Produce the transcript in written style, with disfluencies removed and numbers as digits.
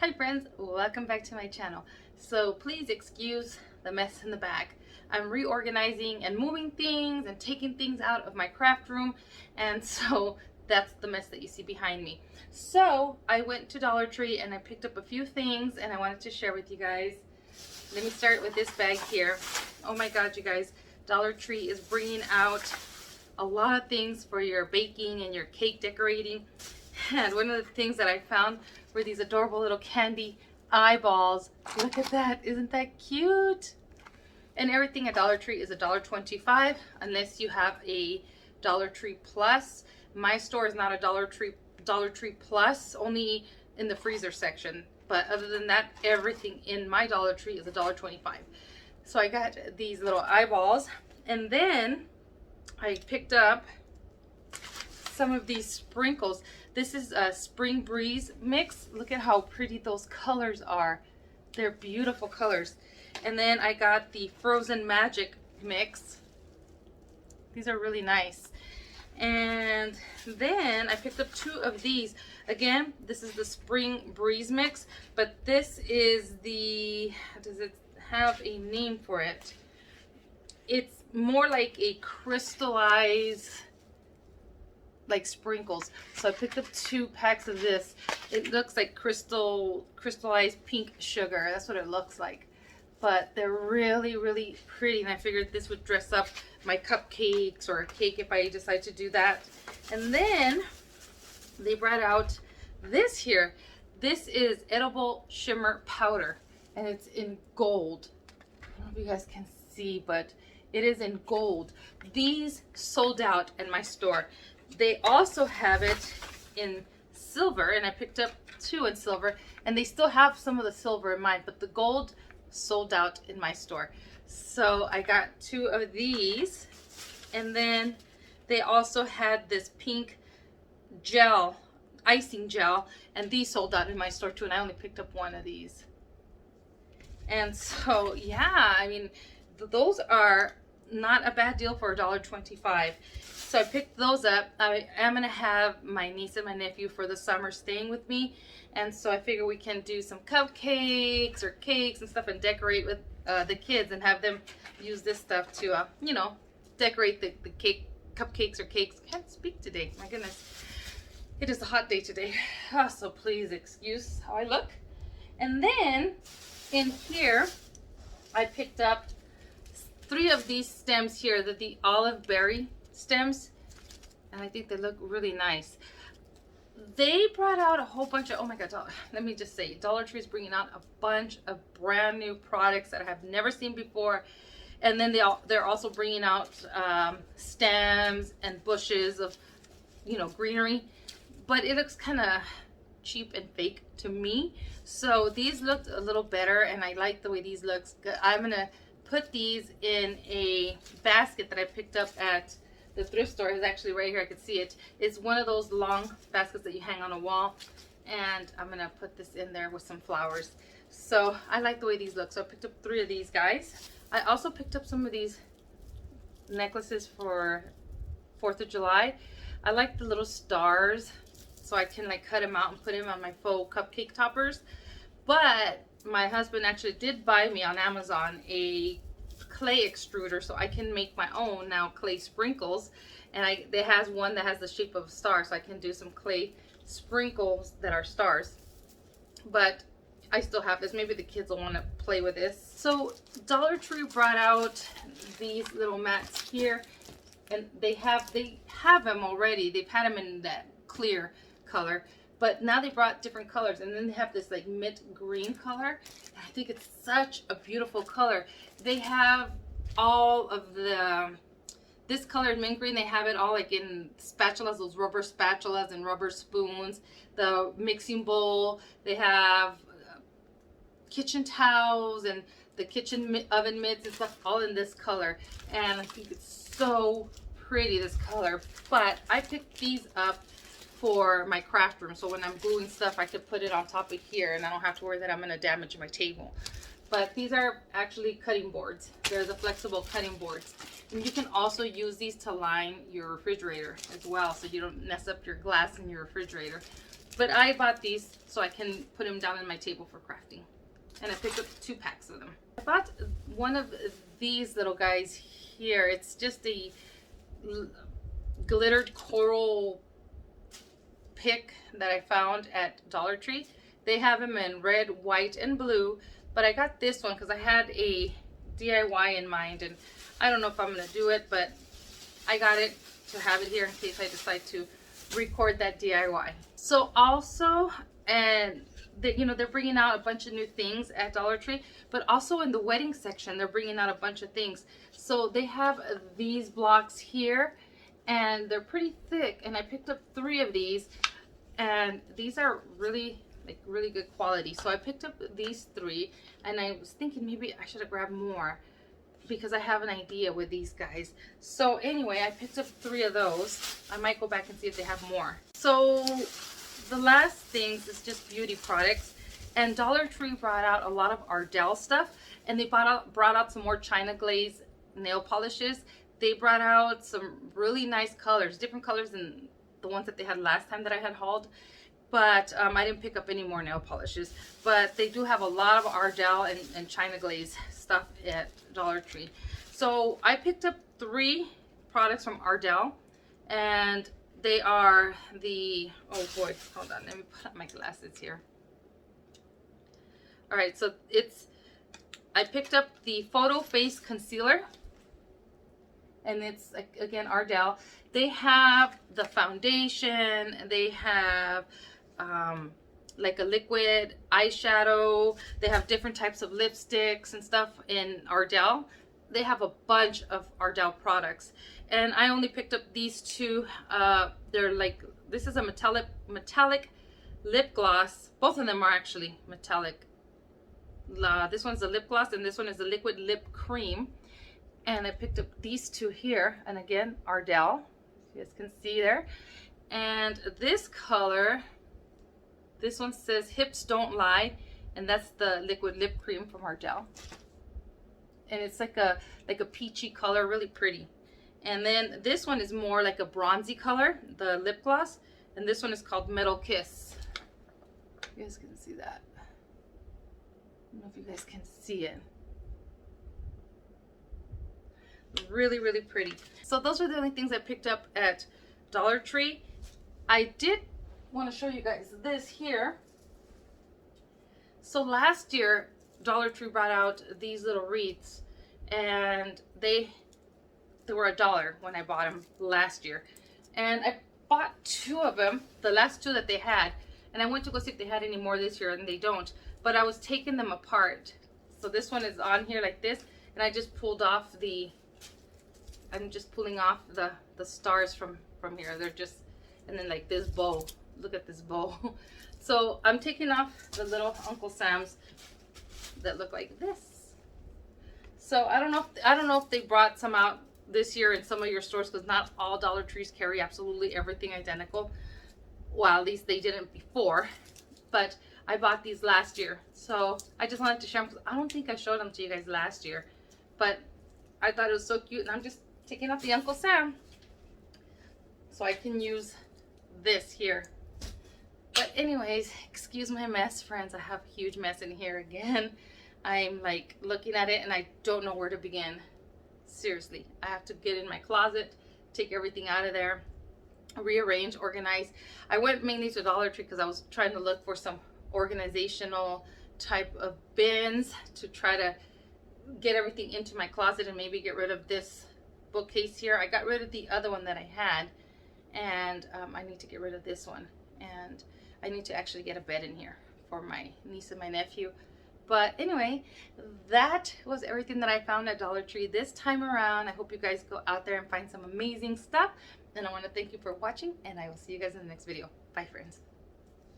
Hi friends, welcome back to my channel. So please excuse the mess in the back. I'm reorganizing and moving things and taking things out of my craft room, and so that's the mess that you see behind me. So I went to Dollar Tree and I picked up a few things and I wanted to share with you guys. Let me start with this bag here. Oh my god, you guys, Dollar Tree is bringing out a lot of things for your baking and your cake decorating. And one of the things that I found were these adorable little candy eyeballs. Look at that, isn't that cute? And everything at Dollar Tree is $1.25 unless you have a Dollar Tree Plus. My store is not a Dollar Tree Plus, only in the freezer section. But other than that, everything in my Dollar Tree is $1.25. So I got these little eyeballs, and then I picked up some of these sprinkles. This is a Spring Breeze mix. Look at how pretty those colors are. They're beautiful colors. And then I got the Frozen Magic mix. These are really nice. And then I picked up two of these. Again, this is the Spring Breeze mix, but this is the, does it have a name for it? It's more like a crystallized, like sprinkles. So I picked up 2 packs of this. It looks like crystallized pink sugar. That's what it looks like. But they're really, really pretty, and I figured this would dress up my cupcakes or a cake if I decide to do that. And then they brought out this here. This is edible shimmer powder, and it's in gold. I don't know if you guys can see, but it is in gold. These sold out in my store. They also have it in silver, and I picked up 2 in silver, and they still have some of the silver in mine, but the gold sold out in my store. So I got 2 of these, and then they also had this pink gel, icing gel, and these sold out in my store too, and I only picked up 1 of these. And so yeah, I mean, those are not a bad deal for $1.25. So I picked those up. I am gonna have my niece and my nephew for the summer staying with me, and so I figure we can do some cupcakes or cakes and stuff and decorate with the kids and have them use this stuff to you know, decorate the cupcakes or cakes. I can't speak today, my goodness. It is a hot day today, so please excuse how I look. And then in here I picked up 3 of these stems here, the olive berry stems, and I think they look really nice. They brought out a whole bunch of, oh my god, let me just say, Dollar Tree is bringing out a bunch of brand new products that I have never seen before. And then they're also bringing out stems and bushes of, you know, greenery, but it looks kind of cheap and fake to me. So these looked a little better, and I like the way these looks. I'm gonna put these in a basket that I picked up at the thrift store. Is actually right here, I could see it. It's one of those long baskets that you hang on a wall, and I'm gonna put this in there with some flowers. So I like the way these look. So I picked up 3 of these guys. I also picked up some of these necklaces for 4th of July. I like the little stars, so I can like cut them out and put them on my faux cupcake toppers. But my husband actually did buy me on Amazon a clay extruder, so I can make my own now clay sprinkles, and there has one that has the shape of a star, so I can do some clay sprinkles that are stars. But I still have this. Maybe the kids will want to play with this. So Dollar Tree brought out these little mats here, and they have them already. They've had them in that clear color, but now they brought different colors, and then they have this like mint green color. And I think it's such a beautiful color. They have all of this color mint green. They have it all like in spatulas, those rubber spatulas and rubber spoons, the mixing bowl. They have kitchen towels and the kitchen oven mitts and stuff, all in this color. And I think it's so pretty, this color. But I picked these up for my craft room, so when I'm gluing stuff I could put it on top of here and I don't have to worry that I'm going to damage my table. But these are actually cutting boards. They're the flexible cutting boards, and you can also use these to line your refrigerator as well, so you don't mess up your glass in your refrigerator. But I bought these so I can put them down on my table for crafting. And I picked up 2 packs of them. I bought one of these little guys here. It's just a glittered coral pick that I found at Dollar Tree. They have them in red, white, and blue. But I got this one because I had a DIY in mind. And I don't know if I'm going to do it, but I got it to have it here in case I decide to record that DIY. So also, and they're bringing out a bunch of new things at Dollar Tree, but also in the wedding section they're bringing out a bunch of things. So they have these blocks here, and they're pretty thick, and I picked up 3 of these, and these are really good quality. So I picked up these 3, and I was thinking maybe I should have grabbed more because I have an idea with these guys. So anyway, I picked up 3 of those. I might go back and see if they have more. So the last things is just beauty products, and Dollar Tree brought out a lot of Ardell stuff, and they brought out some more China glaze nail polishes. They brought out some really nice colors, different colors than the ones that they had last time that I had hauled. But I didn't pick up any more nail polishes. But they do have a lot of Ardell and China glaze stuff at Dollar Tree. So I picked up 3 products from Ardell, and they are the, oh boy, hold on, let me put up my glasses here. All right, so I picked up the Photo Face Concealer, and it's again Ardell. They have the foundation, they have like a liquid eyeshadow, they have different types of lipsticks and stuff in Ardell. They have a bunch of Ardell products, and I only picked up these 2. They're like, this is a metallic lip gloss. Both of them are actually metallic. This one's a lip gloss, and this one is a liquid lip cream. And I picked up these 2 here, and again Ardell, you guys can see there. And this color, this one says Hips Don't Lie, and that's the liquid lip cream from Ardell. And it's like a peachy color, really pretty. And then this one is more like a bronzy color, the lip gloss, and this one is called Metal Kiss. You guys can see that. I don't know if you guys can see it. Really pretty. So those are the only things I picked up at Dollar Tree. I did want to show you guys this here. So last year Dollar Tree brought out these little wreaths, and they were $1 when I bought them last year, and I bought 2 of them, the last 2 that they had, and I went to go see if they had any more this year, and they don't. But I was taking them apart. So this one is on here like this, and I just pulled off I'm just pulling off the stars from here. They're just, and then like this bow, look at this bow. So I'm taking off the little Uncle Sam's that look like this. So I don't know if they brought some out this year in some of your stores, because not all Dollar Trees carry absolutely everything identical. Well, at least they didn't before, but I bought these last year, so I just wanted to share them because I don't think I showed them to you guys last year, but I thought it was so cute, and I'm just taking off the Uncle Sam so I can use this here. But anyways, excuse my mess, friends. I have a huge mess in here again. I'm like looking at it and I don't know where to begin. Seriously, I have to get in my closet, take everything out of there, rearrange, organize. I went mainly to Dollar Tree because I was trying to look for some organizational type of bins to try to get everything into my closet and maybe get rid of this bookcase here. I got rid of the other one that I had, and I need to get rid of this one, and I need to actually get a bed in here for my niece and my nephew. But anyway, that was everything that I found at Dollar Tree this time around. I hope you guys go out there and find some amazing stuff, and I want to thank you for watching, and I will see you guys in the next video. Bye, friends.